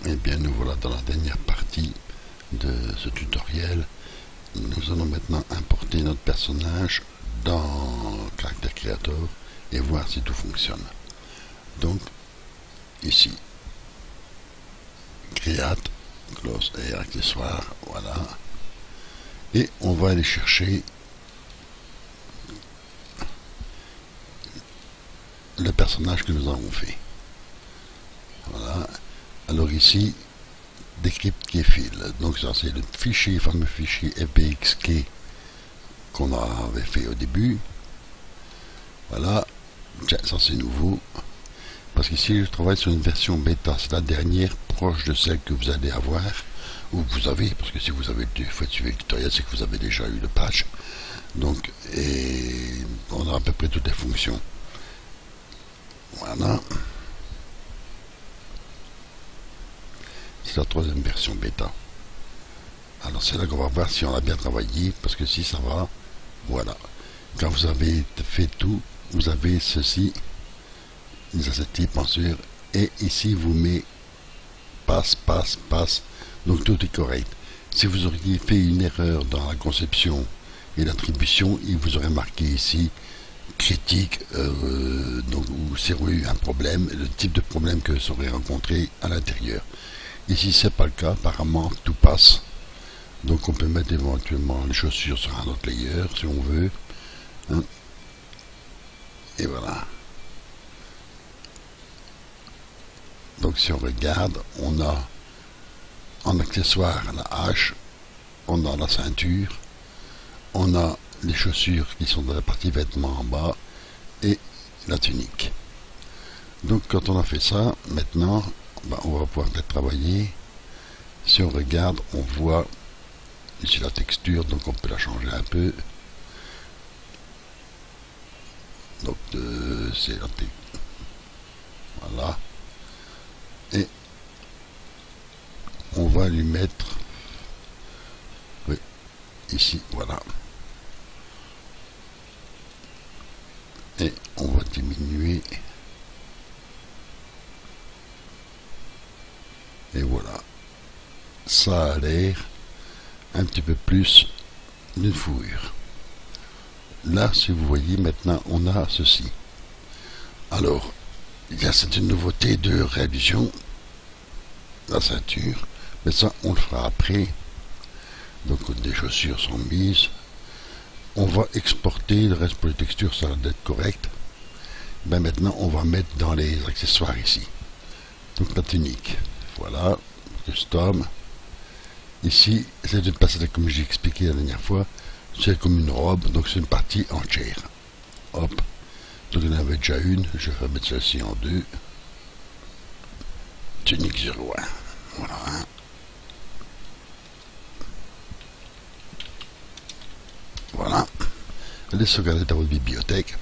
Eh bien, nous voilà dans la dernière partie de ce tutoriel. Nous allons maintenant importer notre personnage dans Character Creator et voir si tout fonctionne. Donc, ici, Create, Close et Accessoires, voilà. Et on va aller chercher le personnage que nous avons fait. Voilà. Alors ici, Decrypt Keyfill. Donc ça c'est le fichier, fameux fichier FBXK qu'on avait fait au début. Voilà. Tiens, ça c'est nouveau. Parce qu'ici je travaille sur une version bêta, c'est la dernière proche de celle que vous allez avoir, ou vous avez, parce que si vous avez fait suivre le tutoriel, c'est que vous avez déjà eu le patch. Donc, et on a à peu près toutes les fonctions. Voilà. C'est la troisième version bêta. Alors c'est là qu'on va voir si on a bien travaillé, parce que si ça va, voilà. Quand vous avez fait tout, vous avez ceci, les assets bien sûr, et ici vous met passe, donc tout est correct. Si vous auriez fait une erreur dans la conception et l'attribution, il vous aurait marqué ici critique, donc où c'est eu un problème, le type de problème que ça aurait rencontré à l'intérieur. Ici c'est pas le cas, apparemment tout passe, donc on peut mettre éventuellement les chaussures sur un autre layer si on veut, hein. Et voilà. Donc si on regarde, on a en accessoire la hache, on a la ceinture, on a les chaussures qui sont dans la partie vêtements en bas et la tunique. Donc quand on a fait ça, maintenant on va pouvoir peut-être travailler. Si on regarde, on voit ici la texture, donc on peut la changer un peu. Donc c'est la texture, voilà. Et on va lui mettre, oui, ici, voilà. Et on va diminuer. Et voilà. Ça a l'air un petit peu plus d'une fourrure. Là, si vous voyez, maintenant, on a ceci. Alors, c'est une nouveauté de révision, la ceinture, mais ça, on le fera après. Donc, les chaussures sont mises. On va exporter, le reste pour les textures, ça va être correct. Ben maintenant, on va mettre dans les accessoires ici. Donc, la tunique. Voilà, custom. Ici, c'est une passade comme j'ai expliqué la dernière fois. C'est comme une robe, donc c'est une partie entière. Hop. Donc il y en avait déjà une, je vais mettre celle-ci en deux. Tunique 01. Voilà. Voilà. Allez sauvegarder dans votre bibliothèque.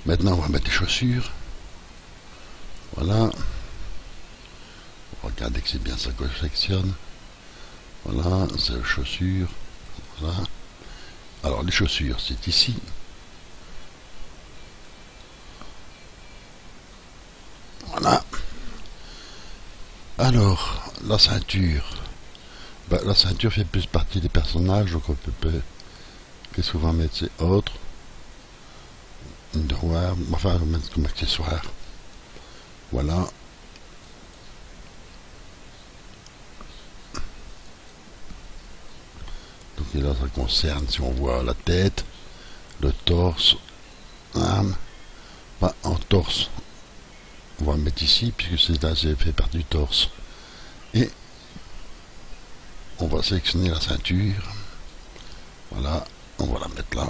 Maintenant on va mettre les chaussures. Voilà. Regardez que c'est bien ça que je sélectionne. Voilà, c'est les chaussures. Voilà. Alors les chaussures, c'est ici. Voilà. Alors, la ceinture. Ben, la ceinture fait plus partie des personnages, donc on peut... Qu'est-ce qu'on va mettre? C'est autre. Une droite. Enfin, on va mettre comme accessoire. Voilà. Donc là, ça concerne, si on voit la tête, le torse, l'âme. Pas en torse. On va le mettre ici, puisque c'est fait partie du torse. Et on va sélectionner la ceinture. Voilà, on va la mettre là.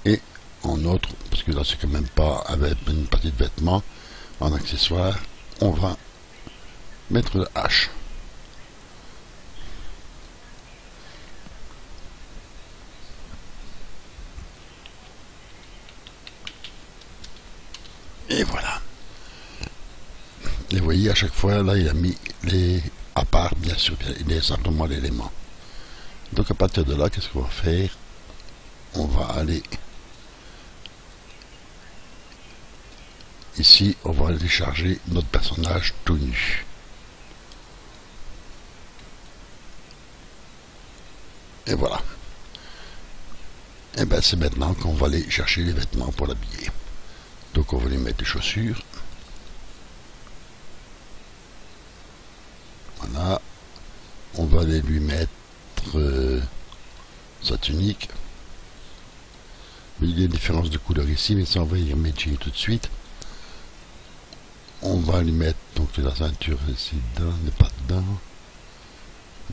Et en autre, parce que là c'est quand même pas avec une partie de vêtements, en accessoire, on va mettre le H. Et voilà. Et vous voyez, à chaque fois, là, il a mis les... À part, bien sûr, il est simplement l'élément. Donc, à partir de là, qu'est-ce qu'on va faire? On va aller ici on va aller charger notre personnage tout nu. Et voilà. Et bien c'est maintenant qu'on va aller chercher les vêtements pour l'habiller. Donc on va lui mettre les chaussures. Voilà. On va aller lui mettre sa tunique. Il y a une différence de couleur ici, mais ça on va y remettre tout de suite. On va lui mettre donc la ceinture ici dedans, n'est pas dedans.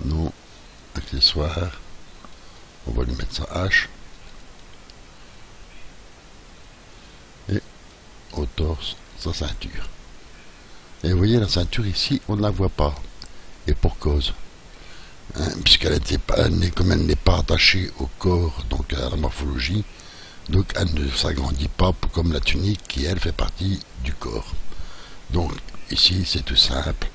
Non. Accessoire. On va lui mettre sa hache. Et au torse, sa ceinture. Et vous voyez la ceinture ici, on ne la voit pas. Et pour cause. Hein, puisqu'elle était pas, comme elle n'est pas attachée au corps, donc à la morphologie, donc elle ne s'agrandit pas comme la tunique qui elle fait partie du corps. Donc ici c'est tout simple.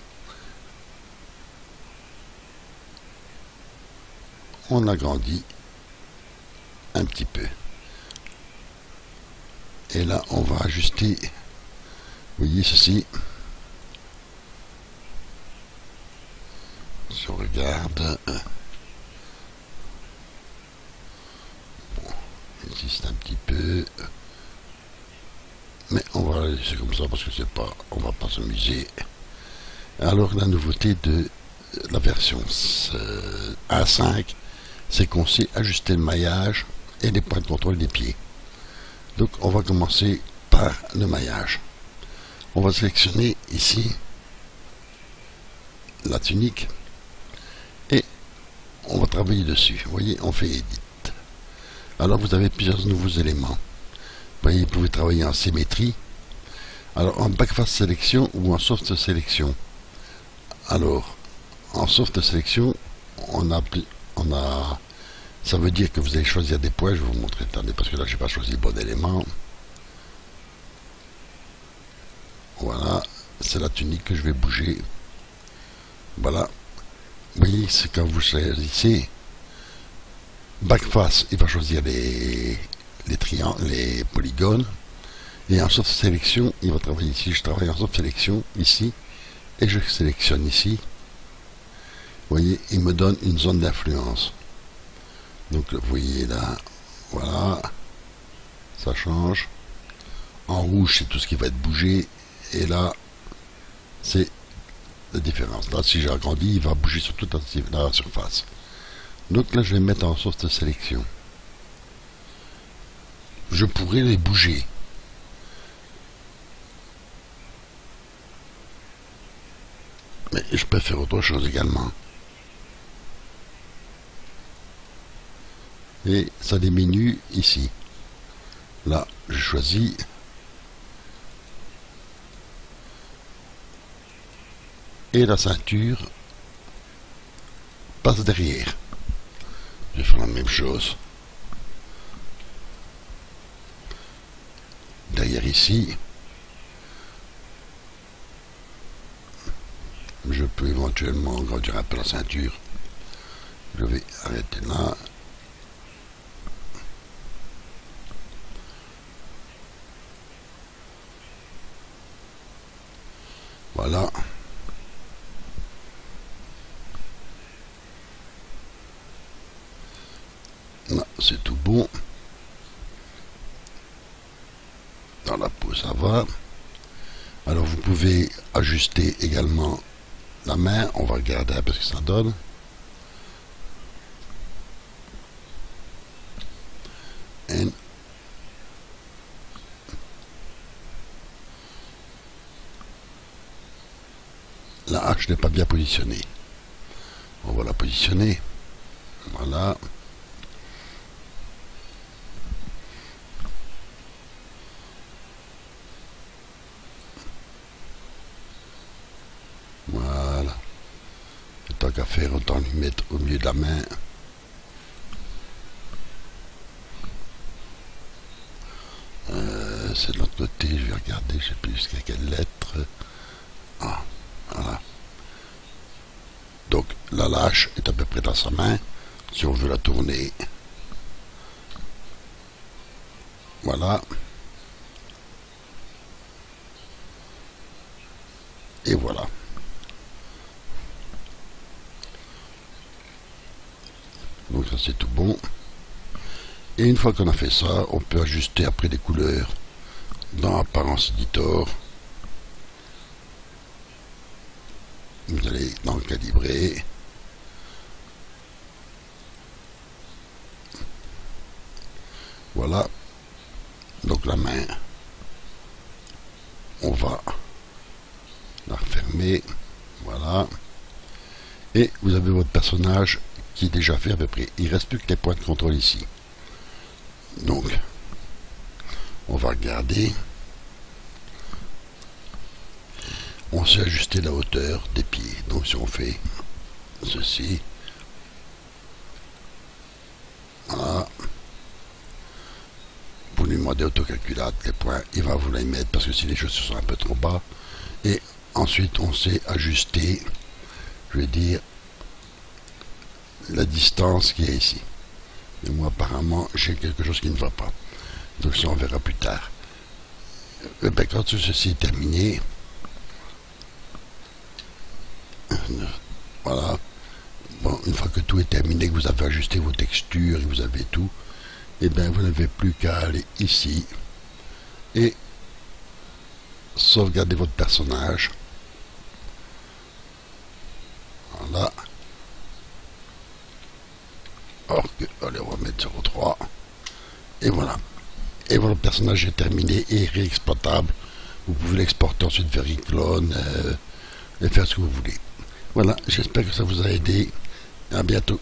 On agrandit un petit peu. Et là on va ajuster, vous voyez ceci. Si on regarde, bon, ici c'est un petit peu, mais on va la laisser comme ça parce que c'est pas, on va pas s'amuser. Alors la nouveauté de la version 1.5, c'est qu'on sait ajuster le maillage et les points de contrôle des pieds. Donc on va commencer par le maillage. On va sélectionner ici la tunique et on va travailler dessus. Vous voyez, on fait Edit. Alors vous avez plusieurs nouveaux éléments. Vous voyez, vous pouvez travailler en symétrie. Alors en backface sélection ou en soft sélection. Alors en soft sélection, on a ça veut dire que vous allez choisir des points. Je vais vous montrer, attendez, parce que là j'ai pas choisi le bon élément. Voilà, c'est la tunique que je vais bouger. Voilà. Vous voyez, c'est quand vous choisissez backface, il va choisir les triangles, les polygones. Et en soft sélection, il va travailler ici. Je travaille en soft sélection ici. Et je sélectionne ici. Vous voyez, il me donne une zone d'influence. Donc vous voyez là, voilà. Ça change. En rouge, c'est tout ce qui va être bougé. Et là, c'est la différence. Là, si j'agrandis, il va bouger sur toute la surface. Donc là, je vais mettre en soft sélection. Je pourrais les bouger. Mais je peux faire autre chose également. Et ça diminue ici. Là, je choisis. Et la ceinture passe derrière. Je vais faire la même chose. Derrière ici. Je peux éventuellement agrandir un peu la ceinture. Je vais arrêter là. Voilà. Là, c'est tout bon. Dans la peau, ça va. Alors, vous pouvez ajuster également la main. On va regarder un peu ce que ça donne. Et la hache n'est pas bien positionnée. On va la positionner. Voilà. Voilà. Et tant qu'à faire, autant lui mettre au milieu de la main. C'est de l'autre côté, je vais regarder, je sais plus jusqu'à quelle lettre. Ah, voilà. Donc la lâche est à peu près dans sa main. Si on veut la tourner, voilà. Et voilà. Donc ça c'est tout bon. Et une fois qu'on a fait ça, on peut ajuster après les couleurs dans Apparence Editor. Vous allez dans Calibrer. Voilà. Donc la main, on va la refermer. Voilà. Et vous avez votre personnage qui est déjà fait à peu près. Il ne reste plus que les points de contrôle ici. Donc, on va regarder. On sait ajuster la hauteur des pieds. Donc si on fait ceci, voilà. Vous lui demandez autocalculate les points, il va vous les mettre parce que si les chaussures sont un peu trop bas. Et ensuite on sait ajuster, je vais dire, la distance qui est ici. Et moi apparemment j'ai quelque chose qui ne va pas. Donc ça on verra plus tard. Et bien, quand ceci est terminé, voilà. Bon, une fois que tout est terminé, que vous avez ajusté vos textures et vous avez tout, et bien vous n'avez plus qu'à aller ici et sauvegarder votre personnage. Voilà. Allez, on va mettre 0,3 et voilà. Et votre personnage est terminé et réexploitable. Vous pouvez l'exporter ensuite vers iClone et faire ce que vous voulez. Voilà, j'espère que ça vous a aidé. À bientôt.